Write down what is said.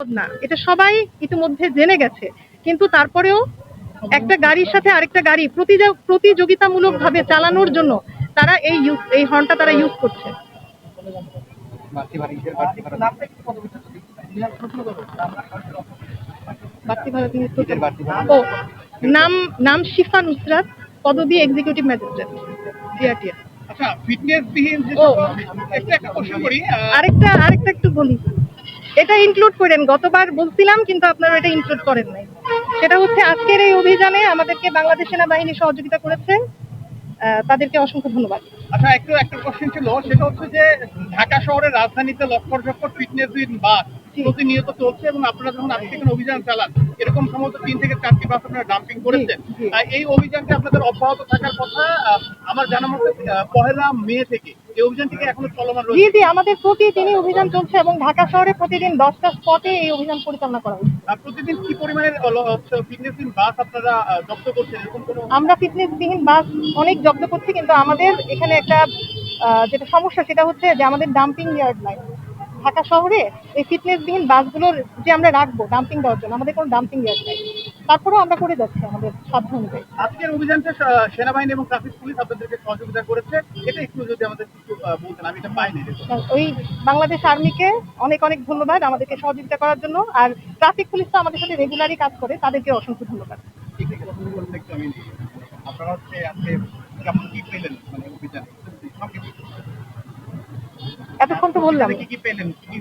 সম্ভব না, এটা সবাই ইতিমধ্যে জেনে গেছে। কিন্তু তারপরেও একটা গাড়ির সাথে আরেকটা গাড়ি প্রতিযোগিতামূলক ভাবে চালানোর জন্য তারা এই হর্নটা তারা ইউজ করছে। বাড়তি ভাড়া দিয়ে ও নাম নাম শিফা নুসরাত, পদবি এক্সিকিউটিভ ম্যাজিস্ট্রেট বিআরটিএ। আচ্ছা, ফিটনেসবিহীন যে একটা প্রশ্ন করি, আরেকটা একটু বলি, এটা ইনক্লুড করেন। গতবার বলছিলাম কিন্তু আপনারা এটা ইনক্লুড করেন নাই। সেটা হচ্ছে আজকের এই অভিযানে আমাদেরকে বাংলাদেশ সেনাবাহিনী সহযোগিতা করেছে, তাদেরকে অসংখ্য ধন্যবাদ। আচ্ছা, একটা কোশ্চেন ছিল, সেটা হচ্ছে যে ঢাকা শহরের রাজধানীতে লক্কর ফিটনেসবিহীন বাস প্রতিনিয়ত চলছে এবং আপনারা যখন আজকে এখানে অভিযান চালান, এরকম সম্ভবত 3 থেকে 4টি বাস আপনারা ডাম্পিং করেছেন। এই অভিযানটি আপনাদের অব্যাহত থাকার কথা। আমার জানা মতে 1 মে থেকে এই অভিযানটিকে এখনো চলমান জি রয়েছে। জি, আমাদের প্রতিদিনই অভিযান চলছে এবং ঢাকা শহরে প্রতিদিন 10টা স্পটে এই অভিযান পরিচালনা করা হচ্ছে। প্রতিদিন কি পরিমাণের ফিটনেসবিহীন বাস আপনারা জব্দ করছেন, এরকম কোনো? আমরা ফিটনেসবিহীন বাস অনেক জব্দ করছি, কিন্তু আমাদের এখানে একটা যেটা সমস্যা সেটা হচ্ছে যে আমাদের ডাম্পিং ইয়ার্ড নাই ঢাকা শহরে। এই ফিটনেসবিহীন বাসগুলোর যে আমরা রাখবো ডাম্পিং দেওয়ার জন্য, আমাদের কোনো ডাম্পিং ইয়ার্ড নাই। তারপরেও আমরা করে যাচ্ছি আমাদের সাধ্য অনুযায়ী। আজকের অভিযানটা সেনাবাহিনী এবং ট্রাফিক পুলিশ আপনাদেরকে সহযোগিতা করেছে, এটা একটু যদি আমাদের কিছু বলতেন, আমি এটা পাইনি। ওই বাংলাদেশ আর্মিকে অনেক অনেক ধন্যবাদ আমাদেরকে সহযোগিতা করার জন্য, আর ট্রাফিক পুলিশ তো আমাদের সাথে রেগুলারই কাজ করে, তাদেরকে অসংখ্য ধন্যবাদ। আপনারা হচ্ছে আজকে কেমন কি পেলেন, মানে অভিযানে এতক্ষণ তো বললাম কি পেলেন, কি